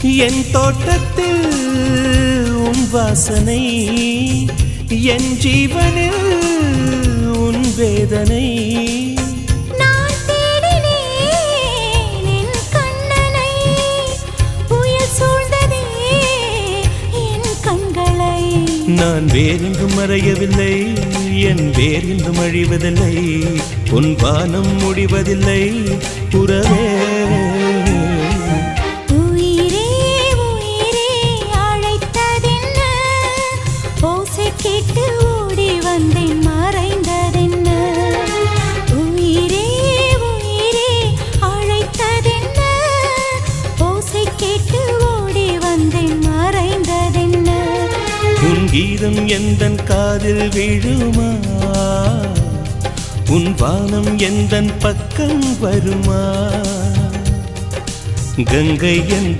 என் தோட்டத்தில் உன் வாசனை, என் ஜீவனில் உன் வேதனை. நான் தேடினேன் என் கண்ணனை, புயல் சூழ்ந்ததே என் கண்களை. நான் வேறெங்கும் மறையவில்லை, என் வேறெங்கும் அழிவதில்லை, உன் வானம் முடிவதில்லை உறவே. உயிரே உயிரே அழைத்ததென்ன, ஓசை கேட்டு ஓடி வந்தேன் மறைந்ததென்ன. உயிரே உயிரே அழைத்ததென்ன, ஓசை கேட்டு ஓடி வந்தேன் மறைந்ததென்ன. உன் கீதம் எந்தன் காதில் விழுமா, உன் வானம் எந்தன் பக்கம் வருமா. கங்கை எந்த